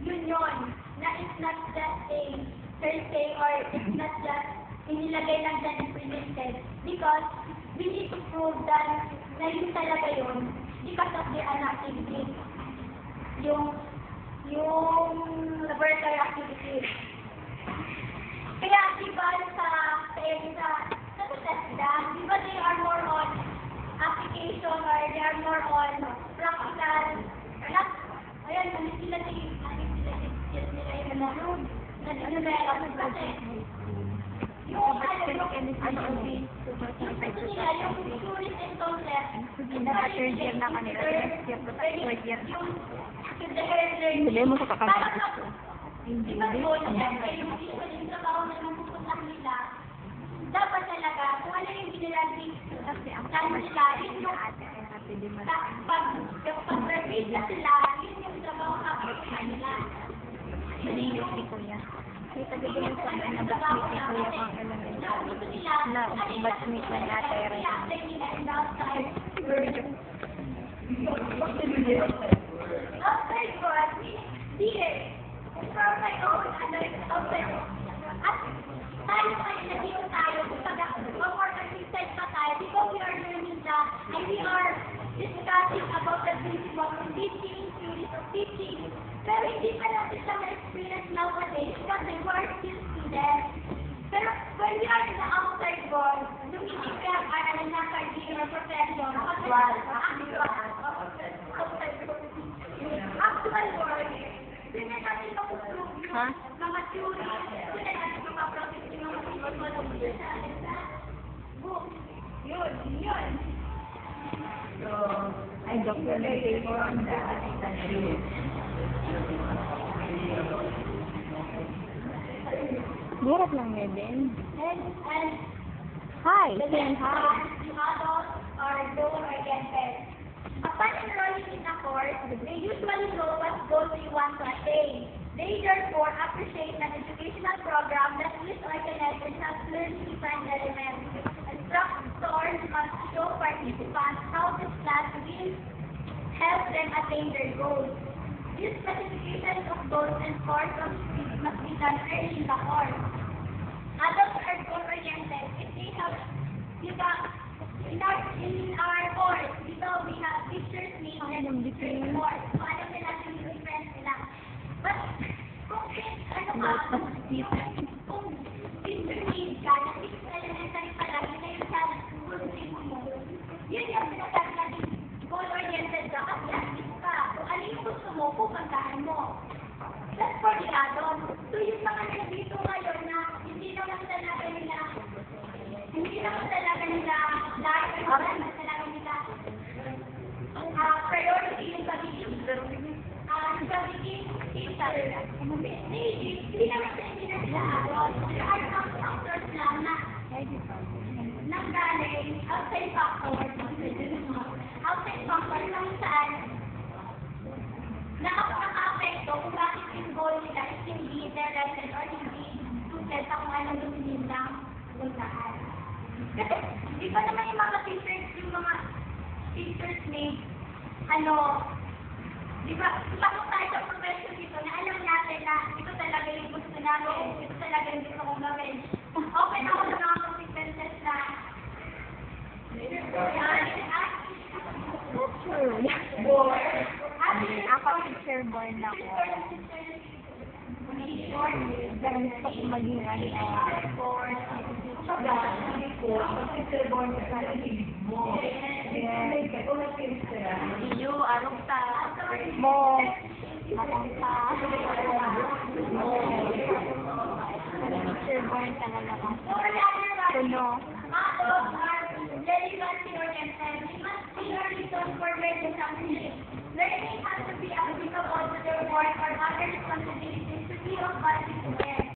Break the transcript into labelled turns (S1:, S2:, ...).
S1: yun, na it's not just a Thursday or it's not just inilagay lang dyan implemented because we need to prove that na yun talaga yun because of the activities. Yung laboratory activities. Kaya, di ba, sa TESDA, di ba they are more on application or they are more on practical. Ayan, kung sila skills nila yung yung tourist and concept,
S2: third year na kanila, next year po tayo, third year.
S1: Hindi
S2: mo sa kakasakit ko.
S1: Hindi ba po, yung trabaho na pupunta nila, dapat talaga, kung ano yung ginilagay nila, yun yung pag-graduate na sila, yun yung trabaho kapag nila.
S2: Hindi si Kuya. Kita dito yung sa akin na batchmate ni Kuya pang elementary. Na batchmate na natin rin.
S1: Outside God, here, from my own, outside. At tayo kayo, nandito tayo, more consistent pa tayo, because we are learning that, and we are discussing about the principle of teaching, theories of teaching, pero hindi pa natin siya ma-experience nowadays kasi we are still students. Pero when we are in the outside world, lumitig ka ang career or profession, actual world, yun na natin mag-prove yung mga theories, yun na natin mag-process yung mga theories. Yun.
S2: So, I documented on that. Hirap lang yun din.
S1: And
S2: Hi,
S1: the
S2: saying hi.
S1: adults are goal-oriented. Upon enrolling in a course, they usually know what goals they want to attain. They therefore appreciate an educational program that is organized and has learning different elements. Instructors must show participants how this class will help them attain their goals. This specification of goals and course objectives must be done early in the course. Adults are goal-oriented. If they have, in our course, we have teachers need and teachers course. So, alam nila yung difference nila. But, kung teacher need ka, na teacher elementary pa lang, yun na yung challenge mo. Yun yung sinasabi natin, goal-oriented ka, kasi active ka. Kung ano yung gusto mo, pupuntahan mo. That's for the adults. So, yung mga nandito ngayon na hindi naman talaga nila priority yung pagiging hindi naman sila adults. There are some factors lang na nanggaling outside factors lang saan nakaka-apekto kung bakit yung goal nila is hindi directed or hindi suited sa kung anong gusto nilang puntahan. Kasi, di ba naman yung mga teachers need, di ba, pasok tayo sa profession dito na alam natin na ito talaga yung gusto namin, ito talaga yung gusto kong gawin. Open ako sa mga consequences na
S2: Ako teacher born ako. Ganun sa maging
S1: iyo, arong ta,
S2: mo, makanta, teacher born talaga ako. Tuno.
S1: Adults are delivery-oriented. They must be early to for learning something. Learning has to be applicable to their work or other responsibilities to be of value to them.